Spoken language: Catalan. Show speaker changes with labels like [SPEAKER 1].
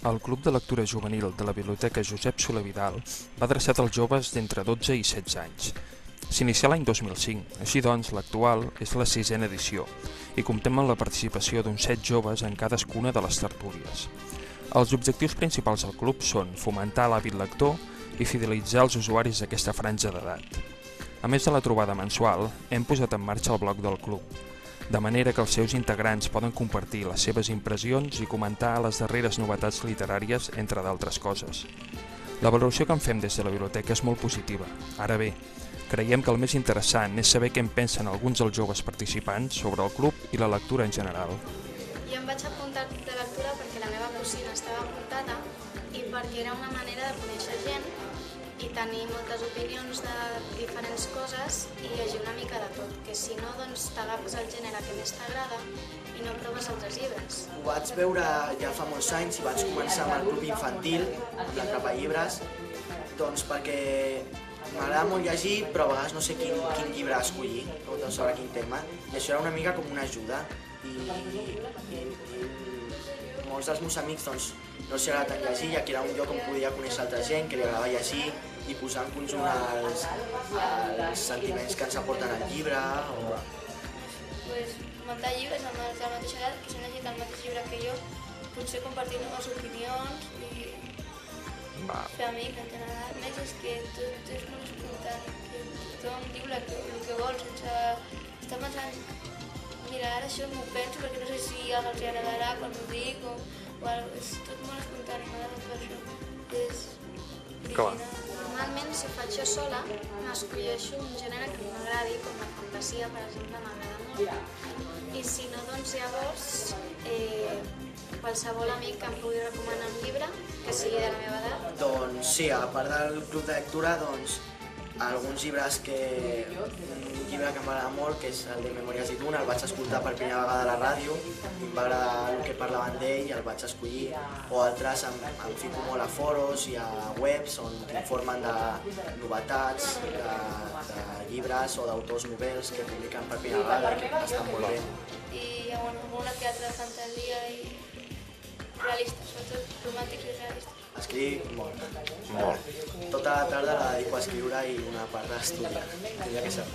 [SPEAKER 1] El Club de Lectura Juvenil de la Biblioteca Josep Soler Vidal va adreçat als joves d'entre 12 i 16 anys. S'inicià l'any 2005, així doncs l'actual és la 6a edició i comptem amb la participació d'uns 7 joves en cadascuna de les tertúlies. Els objectius principals del club són fomentar l'hàbit lector i fidelitzar els usuaris d'aquesta franja d'edat. A més de la trobada mensual, hem posat en marxa el blog del club, de manera que els seus integrants poden compartir les seves impressions i comentar les darreres novetats literàries, entre d'altres coses. La valoració que en fem des de la biblioteca és molt positiva. Ara bé, creiem que el més interessant és saber què en pensen alguns dels joves participants sobre el club i la lectura en general.
[SPEAKER 2] Jo em vaig apuntar al club de lectura perquè la meva cosina estava apuntada i perquè era una manera de conèixer gent i tenir moltes opinions de diferents coses i llegir una mica de tot, que si no doncs t'agafes el gènere que més t'agrada i no proves altres llibres.
[SPEAKER 3] Ho vaig veure ja fa molts anys i vaig començar amb el club infantil, amb l'Atrapallibres, doncs perquè m'agrada molt llegir, però a vegades no sé quin llibre escollir, o sobre quin tema, i això era una mica com una ajuda. I molts dels meus amics doncs, no els agrada tant llegir, i aquí era un lloc on podia conèixer altra gent que li agradava llegir i posar en conjunt els sentiments que ens aporten el llibre.
[SPEAKER 4] Muntar llibres amb els de la mateixa edat, que s'han llegit el mateix llibre que jo, potser compartir les opinions i fer amics en general. A més, és que tot és molt espontani, que tothom diu el que vol sense estar pensant mira, ara això m'ho penso perquè no sé si els agradarà quan ho dic o és tot molt espontani, m'agrada per això. És original.
[SPEAKER 2] Normalment, si ho faig jo sola, m'escolleixo un gènere que m'agradi, com la fantasia, per exemple, m'agrada molt. I si no, doncs llavors, qualsevol amic que em pugui recomanar un llibre que sigui de la meva edat.
[SPEAKER 3] Doncs sí, a part del club de lectura, doncs alguns llibres un llibre que m'agrada molt, que és el de Memòries d'Iduna, el vaig escoltar per primera vegada a la ràdio, em va agradar el que parlaven d'ell i el vaig escollir, o altres em fico molt a foros i a webs on informen de novetats, de llibres o d'autors novells que publiquen per primera vegada i que estan molt bé.
[SPEAKER 4] I alguna que altra fantasia i realista, sobretot romàntics i realistes.
[SPEAKER 3] Escric molt. Tota la tarda la dedico a escriure i una part a estudiar. Tindria que ser.